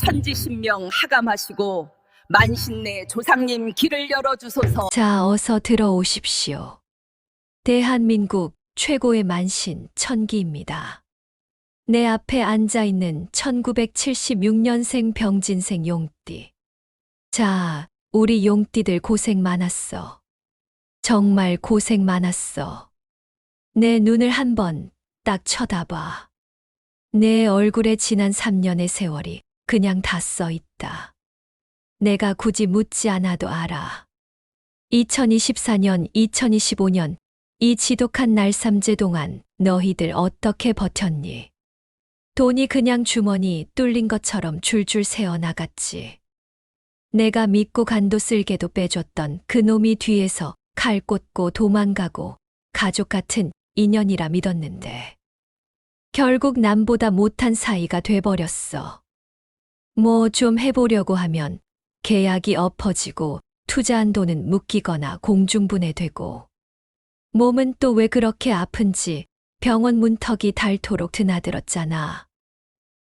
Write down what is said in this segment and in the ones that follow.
천지신명 하감하시고 만신내 조상님 길을 열어주소서. 자, 어서 들어오십시오. 대한민국 최고의 만신 천기입니다. 내 앞에 앉아있는 1976년생 병진생 용띠. 자, 우리 용띠들 고생 많았어. 정말 고생 많았어. 내 눈을 한번 딱 쳐다봐. 내 얼굴에 지난 3년의 세월이 그냥 다 써 있다. 내가 굳이 묻지 않아도 알아. 2024년, 2025년 이 지독한 날삼재 동안 너희들 어떻게 버텼니? 돈이 그냥 주머니 뚫린 것처럼 줄줄 새어나갔지. 내가 믿고 간도 쓸개도 빼줬던 그 놈이 뒤에서 칼 꽂고 도망가고 가족 같은 인연이라 믿었는데 결국 남보다 못한 사이가 돼버렸어. 뭐 좀 해보려고 하면 계약이 엎어지고 투자한 돈은 묶이거나 공중분해되고 몸은 또 왜 그렇게 아픈지 병원 문턱이 닳도록 드나들었잖아.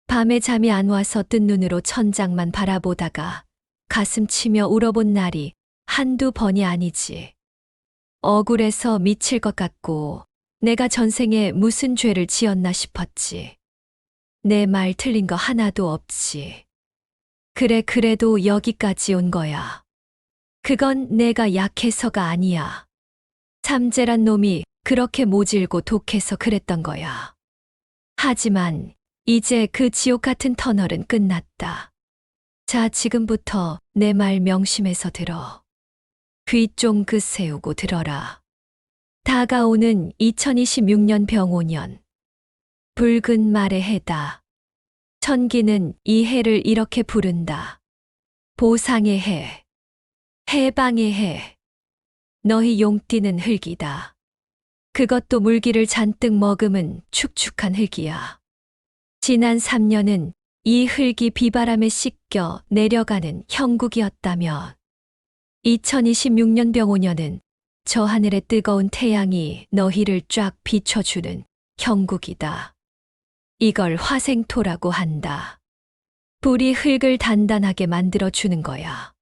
밤에 잠이 안 와서 뜬 눈으로 천장만 바라보다가 가슴 치며 울어본 날이 한두 번이 아니지. 억울해서 미칠 것 같고 내가 전생에 무슨 죄를 지었나 싶었지. 내 말 틀린 거 하나도 없지. 그래, 그래도 여기까지 온 거야. 그건 내가 약해서가 아니야. 삼재란 놈이 그렇게 모질고 독해서 그랬던 거야. 하지만 이제 그 지옥 같은 터널은 끝났다. 자, 지금부터 내 말 명심해서 들어. 귀 쫑긋 세우고 들어라. 다가오는 2026년 병오년. 붉은 말의 해다. 천기는 이 해를 이렇게 부른다. 보상의 해. 해방의 해. 너희 용띠는 흙이다. 그것도 물기를 잔뜩 머금은 축축한 흙이야. 지난 3년은 이 흙이 비바람에 씻겨 내려가는 형국이었다면 2026년 병오년은 저 하늘의 뜨거운 태양이 너희를 쫙 비춰주는 형국이다. 이걸 화생토라고 한다. 불이 흙을 단단하게 만들어주는 거야.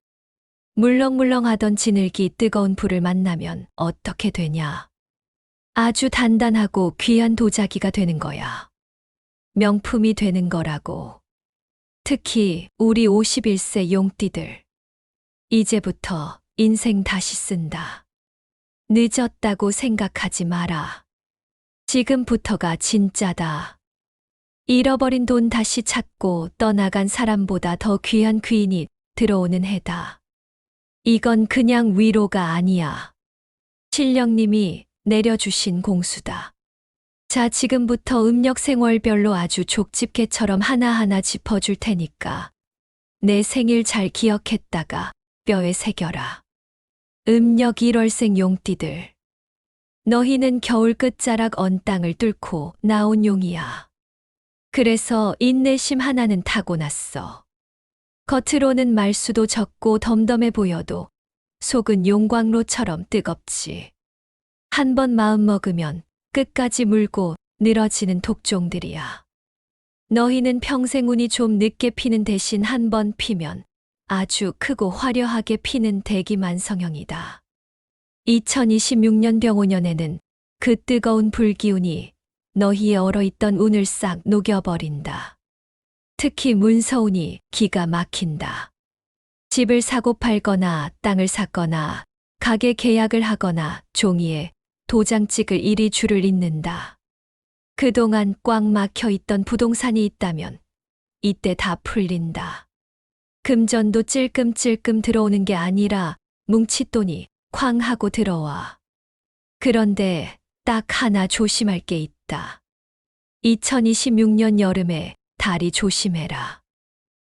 물렁물렁하던 지늘기 뜨거운 불을 만나면 어떻게 되냐? 아주 단단하고 귀한 도자기가 되는 거야. 명품이 되는 거라고. 특히 우리 51세 용띠들. 이제부터 인생 다시 쓴다. 늦었다고 생각하지 마라. 지금부터가 진짜다. 잃어버린 돈 다시 찾고 떠나간 사람보다 더 귀한 귀인이 들어오는 해다. 이건 그냥 위로가 아니야. 신령님이 내려주신 공수다. 자, 지금부터 음력 생월별로 아주 족집게처럼 하나하나 짚어줄 테니까 내 생일 잘 기억했다가 뼈에 새겨라. 음력 1월생 용띠들. 너희는 겨울 끝자락 언 땅을 뚫고 나온 용이야. 그래서 인내심 하나는 타고났어. 겉으로는 말수도 적고 덤덤해 보여도 속은 용광로처럼 뜨겁지. 한번 마음 먹으면 끝까지 물고 늘어지는 독종들이야. 너희는 평생 운이 좀 늦게 피는 대신 한 번 피면 아주 크고 화려하게 피는 대기만성형이다. 2026년 병오년에는 그 뜨거운 불기운이 너희의 얼어있던 운을 싹 녹여버린다. 특히 문서운이 기가 막힌다. 집을 사고 팔거나 땅을 샀거나 가게 계약을 하거나 종이에 도장 찍을 일이 줄을 잇는다. 그동안 꽉 막혀 있던 부동산이 있다면 이때 다 풀린다. 금전도 찔끔찔끔 들어오는 게 아니라 뭉칫돈이 쾅 하고 들어와. 그런데 딱 하나 조심할 게 있다. 2026년 여름에 다리 조심해라.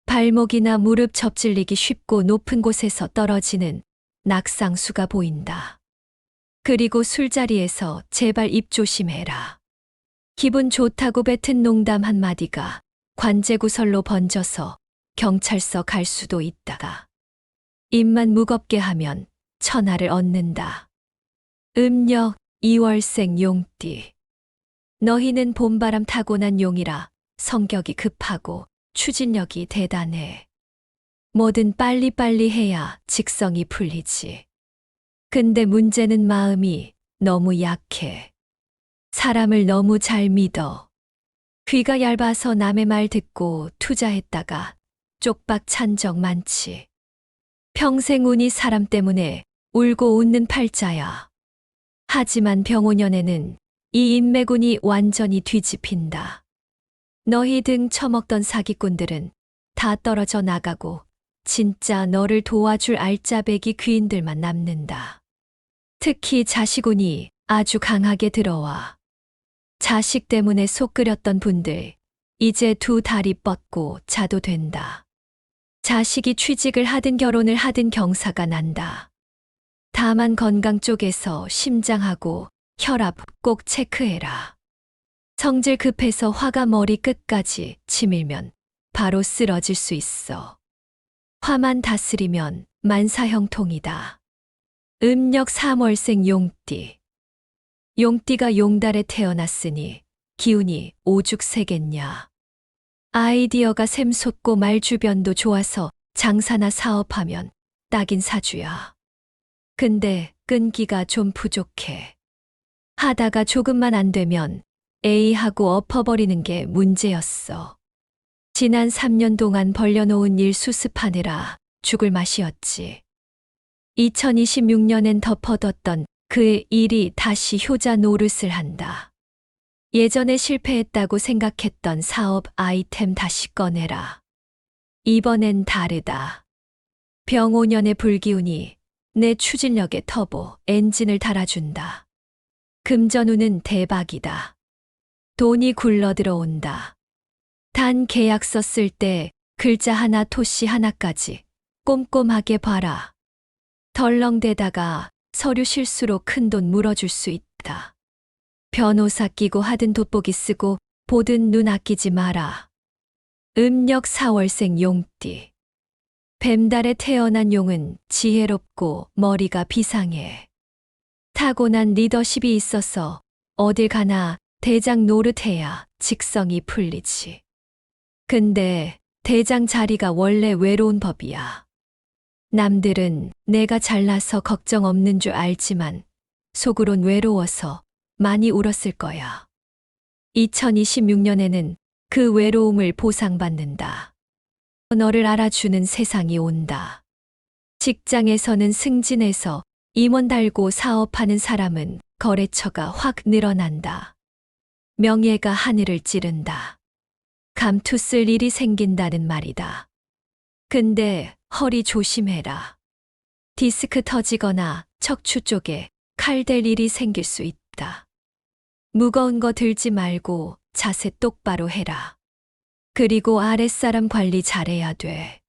발목이나 무릎 접질리기 쉽고 높은 곳에서 떨어지는 낙상수가 보인다. 그리고 술자리에서 제발 입 조심해라. 기분 좋다고 뱉은 농담 한마디가 관제구설로 번져서 경찰서 갈 수도 있다가 입만 무겁게 하면 천하를 얻는다. 음력 2월생 용띠. 너희는 봄바람 타고난 용이라 성격이 급하고 추진력이 대단해. 뭐든 빨리빨리 해야 직성이 풀리지. 근데 문제는 마음이 너무 약해. 사람을 너무 잘 믿어. 귀가 얇아서 남의 말 듣고 투자했다가 쪽박 찬 적 많지. 평생 운이 사람 때문에 울고 웃는 팔자야. 하지만 병오년에는 이 인매군이 완전히 뒤집힌다. 너희 등 처먹던 사기꾼들은 다 떨어져 나가고 진짜 너를 도와줄 알짜배기 귀인들만 남는다. 특히 자식운이 아주 강하게 들어와. 자식 때문에 속 끓였던 분들, 이제 두 다리 뻗고 자도 된다. 자식이 취직을 하든 결혼을 하든 경사가 난다. 다만 건강 쪽에서 심장하고 혈압 꼭 체크해라. 성질 급해서 화가 머리 끝까지 치밀면 바로 쓰러질 수 있어. 화만 다스리면 만사형통이다. 음력 3월생 용띠. 용띠가 용달에 태어났으니 기운이 오죽세겠냐. 아이디어가 샘솟고 말 주변도 좋아서 장사나 사업하면 딱인 사주야. 근데 끈기가 좀 부족해. 하다가 조금만 안 되면 에이하고 엎어버리는 게 문제였어. 지난 3년 동안 벌려놓은 일 수습하느라 죽을 맛이었지. 2026년엔 덮어뒀던 그의 일이 다시 효자 노릇을 한다. 예전에 실패했다고 생각했던 사업 아이템 다시 꺼내라. 이번엔 다르다. 병오년의 불기운이 내 추진력의 터보 엔진을 달아준다. 금전운은 대박이다. 돈이 굴러 들어온다. 단 계약서 쓸 때 글자 하나 토시 하나까지 꼼꼼하게 봐라. 덜렁대다가 서류 실수로 큰돈 물어줄 수 있다. 변호사 끼고 하든 돋보기 쓰고 보든 눈 아끼지 마라. 음력 4월생 용띠. 뱀달에 태어난 용은 지혜롭고 머리가 비상해. 타고난 리더십이 있어서 어딜 가나 대장 노릇해야 직성이 풀리지. 근데 대장 자리가 원래 외로운 법이야. 남들은 내가 잘나서 걱정 없는 줄 알지만 속으론 외로워서 많이 울었을 거야. 2026년에는 그 외로움을 보상받는다. 너를 알아주는 세상이 온다. 직장에서는 승진해서 임원 달고 사업하는 사람은 거래처가 확 늘어난다. 명예가 하늘을 찌른다. 감투 쓸 일이 생긴다는 말이다. 근데 허리 조심해라. 디스크 터지거나 척추 쪽에 칼 댈 일이 생길 수 있다. 무거운 거 들지 말고 자세 똑바로 해라. 그리고 아랫사람 관리 잘해야 돼.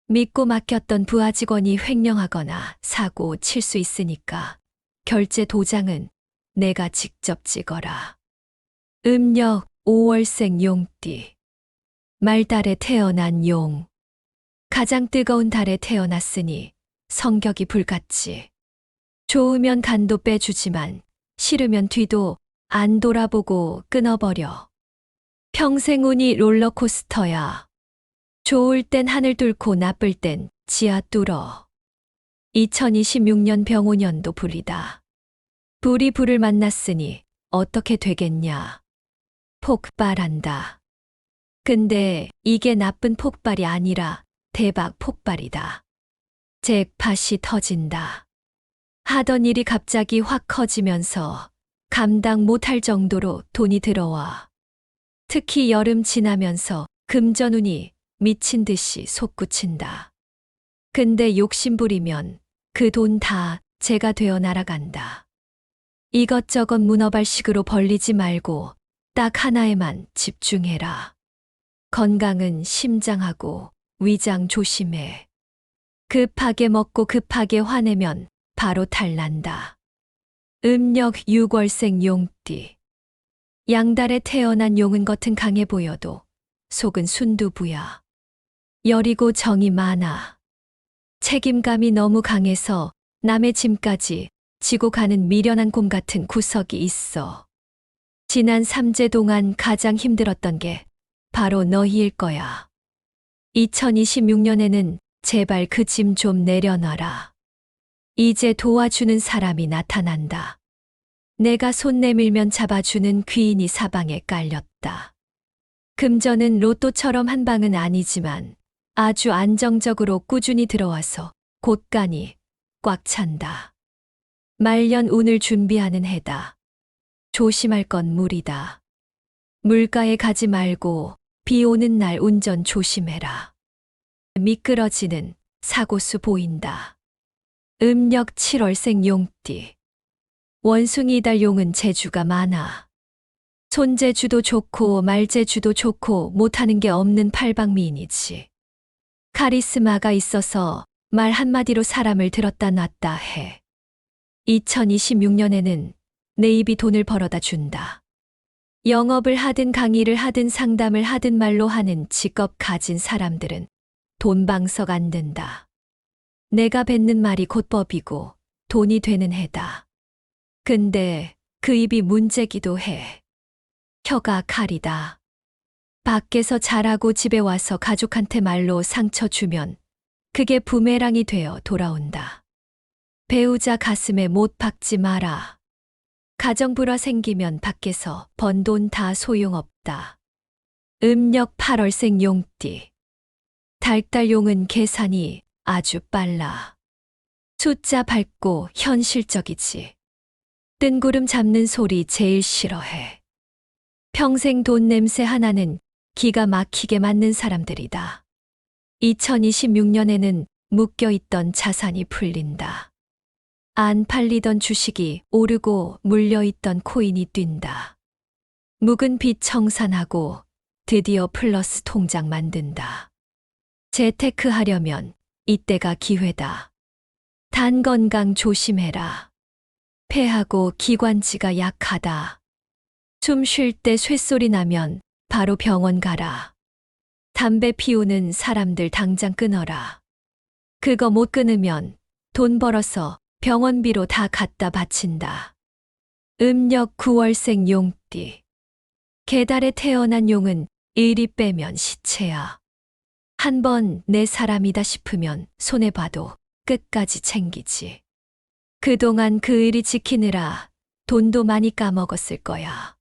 믿고 맡겼던 부하 직원이 횡령하거나 사고 칠 수 있으니까 결제 도장은 내가 직접 찍어라. 음력 5월생 용띠. 말달에 태어난 용. 가장 뜨거운 달에 태어났으니 성격이 불같지. 좋으면 간도 빼주지만 싫으면 뒤도 안 돌아보고 끊어버려. 평생 운이 롤러코스터야. 좋을 땐 하늘 뚫고 나쁠 땐 지하 뚫어. 2026년 병오년도 불이다. 불이 불을 만났으니 어떻게 되겠냐. 폭발한다. 근데 이게 나쁜 폭발이 아니라 대박 폭발이다. 잭팟이 터진다. 하던 일이 갑자기 확 커지면서 감당 못할 정도로 돈이 들어와. 특히 여름 지나면서 금전운이 미친 듯이 솟구친다. 근데 욕심부리면 그 돈 다 재가 되어 날아간다. 이것저것 문어발식으로 벌리지 말고 딱 하나에만 집중해라. 건강은 심장하고 위장 조심해. 급하게 먹고 급하게 화내면 바로 탈난다. 음력 6월생 용띠. 양달에 태어난 용은 겉은 강해 보여도 속은 순두부야. 여리고 정이 많아. 책임감이 너무 강해서 남의 짐까지 지고 가는 미련한 곰 같은 구석이 있어. 지난 3재 동안 가장 힘들었던 게 바로 너희일 거야. 2026년에는 제발 그 짐 좀 내려놔라. 이제 도와주는 사람이 나타난다. 내가 손 내밀면 잡아주는 귀인이 사방에 깔렸다. 금전은 로또처럼 한 방은 아니지만 아주 안정적으로 꾸준히 들어와서 곳간이 꽉 찬다. 말년 운을 준비하는 해다. 조심할 건 물이다. 물가에 가지 말고 비 오는 날 운전 조심해라. 미끄러지는 사고수 보인다. 음력 7월생 용띠. 원숭이 달 용은 재주가 많아. 손재주도 좋고 말재주도 좋고 못하는 게 없는 팔방미인이지. 카리스마가 있어서 말 한마디로 사람을 들었다 놨다 해. 2026년에는 내 입이 돈을 벌어다 준다. 영업을 하든 강의를 하든 상담을 하든 말로 하는 직업 가진 사람들은 돈방석 안 된다. 내가 뱉는 말이 곧 법이고 돈이 되는 해다. 근데 그 입이 문제기도 해. 혀가 칼이다. 밖에서 잘하고 집에 와서 가족한테 말로 상처 주면 그게 부메랑이 되어 돌아온다. 배우자 가슴에 못 박지 마라. 가정불화 생기면 밖에서 번 돈 다 소용없다. 음력 8월생 용띠. 달달용은 계산이 아주 빨라. 숫자 밝고 현실적이지. 뜬구름 잡는 소리 제일 싫어해. 평생 돈 냄새 하나는 기가 막히게 맞는 사람들이다. 2026년에는 묶여있던 자산이 풀린다. 안 팔리던 주식이 오르고 물려있던 코인이 뛴다. 묵은 빚 청산하고 드디어 플러스 통장 만든다. 재테크 하려면 이때가 기회다. 단 건강 조심해라. 폐하고 기관지가 약하다. 숨 쉴 때 쇳소리 나면 바로 병원 가라. 담배 피우는 사람들 당장 끊어라. 그거 못 끊으면 돈 벌어서 병원비로 다 갖다 바친다. 음력 9월생 용띠. 계달에 태어난 용은 일이 빼면 시체야. 한번 내 사람이다 싶으면 손해봐도 끝까지 챙기지. 그동안 그 일이 지키느라 돈도 많이 까먹었을 거야.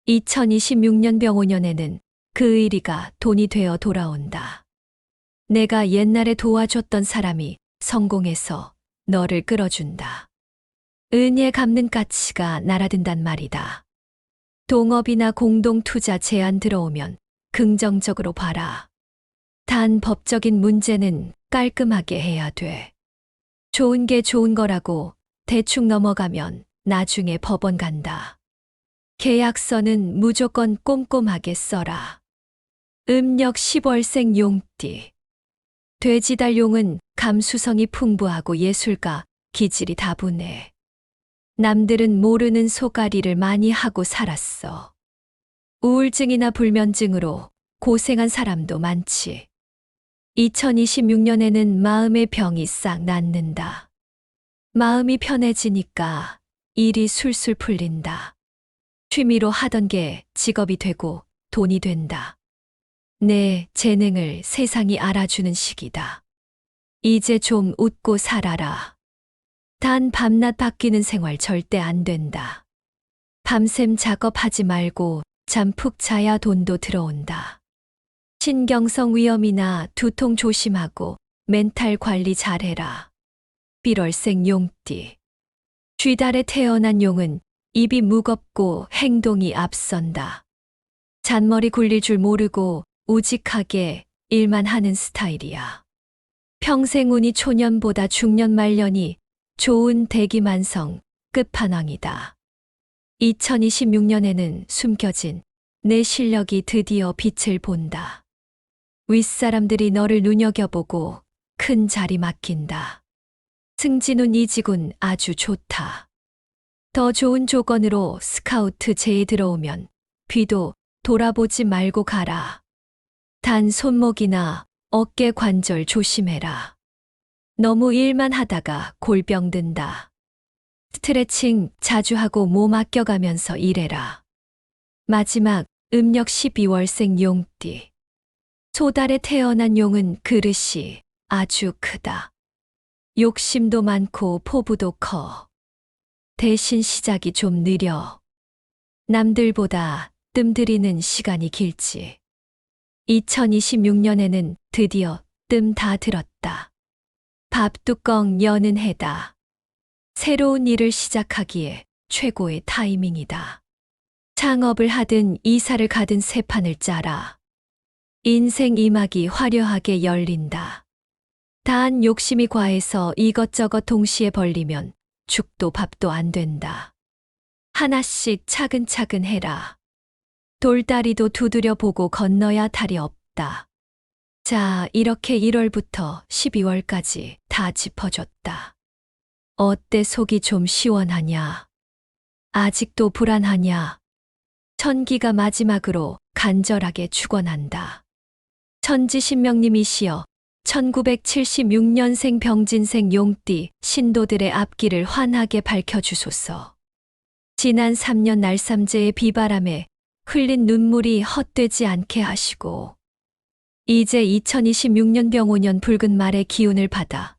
2026년 병오년에는 그 의리가 돈이 되어 돌아온다. 내가 옛날에 도와줬던 사람이 성공해서 너를 끌어준다. 은예 갚는 가치가 날아든단 말이다. 동업이나 공동투자 제안 들어오면 긍정적으로 봐라. 단 법적인 문제는 깔끔하게 해야 돼. 좋은 게 좋은 거라고 대충 넘어가면 나중에 법원 간다. 계약서는 무조건 꼼꼼하게 써라. 음력 10월생 용띠. 돼지달 용은 감수성이 풍부하고 예술가, 기질이 다분해. 남들은 모르는 소가리를 많이 하고 살았어. 우울증이나 불면증으로 고생한 사람도 많지. 2026년에는 마음의 병이 싹 낫는다. 마음이 편해지니까 일이 술술 풀린다. 취미로 하던 게 직업이 되고 돈이 된다. 내 재능을 세상이 알아주는 시기다. 이제 좀 웃고 살아라. 단 밤낮 바뀌는 생활 절대 안 된다. 밤샘 작업하지 말고 잠 푹 자야 돈도 들어온다. 신경성 위염이나 두통 조심하고 멘탈 관리 잘해라. 1월생 용띠. 쥐달에 태어난 용은 입이 무겁고 행동이 앞선다. 잔머리 굴릴 줄 모르고 우직하게 일만 하는 스타일이야. 평생 운이 초년보다 중년 말년이 좋은 대기만성 끝판왕이다. 2026년에는 숨겨진 내 실력이 드디어 빛을 본다. 윗사람들이 너를 눈여겨보고 큰 자리 맡긴다. 승진운 이직운 아주 좋다. 더 좋은 조건으로 스카우트 제의 들어오면 뒤도 돌아보지 말고 가라. 단 손목이나 어깨 관절 조심해라. 너무 일만 하다가 골병 든다. 스트레칭 자주 하고 몸 아껴가면서 일해라. 마지막 음력 12월생 용띠. 소달에 태어난 용은 그릇이 아주 크다. 욕심도 많고 포부도 커. 대신 시작이 좀 느려. 남들보다 뜸 들이는 시간이 길지. 2026년에는 드디어 뜸 다 들었다. 밥뚜껑 여는 해다. 새로운 일을 시작하기에 최고의 타이밍이다. 창업을 하든 이사를 가든 새 판을 짜라. 인생 이막이 화려하게 열린다. 단 욕심이 과해서 이것저것 동시에 벌리면 죽도 밥도 안 된다. 하나씩 차근차근 해라. 돌다리도 두드려 보고 건너야 다리 없다. 자, 이렇게 1월부터 12월까지 다 짚어줬다. 어때, 속이 좀 시원하냐? 아직도 불안하냐? 천기가 마지막으로 간절하게 축원한다. 천지신명님이시여, 1976년생 병진생 용띠 신도들의 앞길을 환하게 밝혀주소서. 지난 3년 날삼재의 비바람에 흘린 눈물이 헛되지 않게 하시고, 이제 2026년 병오년 붉은 말의 기운을 받아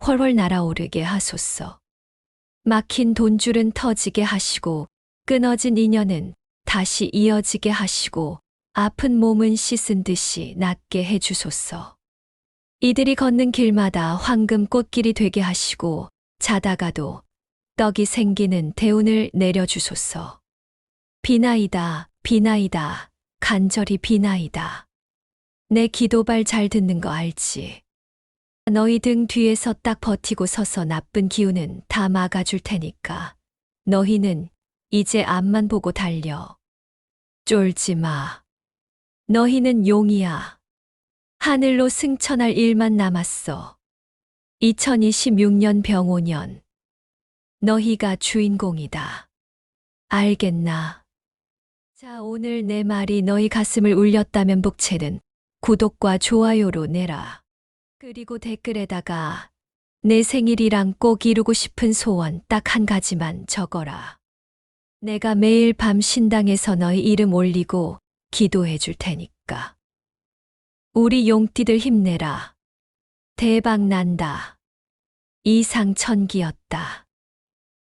훨훨 날아오르게 하소서. 막힌 돈줄은 터지게 하시고, 끊어진 인연은 다시 이어지게 하시고, 아픈 몸은 씻은 듯이 낫게 해주소서. 이들이 걷는 길마다 황금 꽃길이 되게 하시고, 자다가도 떡이 생기는 대운을 내려주소서. 비나이다, 비나이다, 간절히 비나이다. 내 기도발 잘 듣는 거 알지? 너희 등 뒤에서 딱 버티고 서서 나쁜 기운은 다 막아줄 테니까 너희는 이제 앞만 보고 달려. 쫄지 마. 너희는 용이야. 하늘로 승천할 일만 남았어. 2026년 병오년. 너희가 주인공이다. 알겠나? 자, 오늘 내 말이 너희 가슴을 울렸다면 복채는 구독과 좋아요로 내라. 그리고 댓글에다가 내 생일이랑 꼭 이루고 싶은 소원 딱 한 가지만 적어라. 내가 매일 밤 신당에서 너희 이름 올리고 기도해 줄 테니까. 우리 용띠들 힘내라. 대박 난다. 이상천기였다.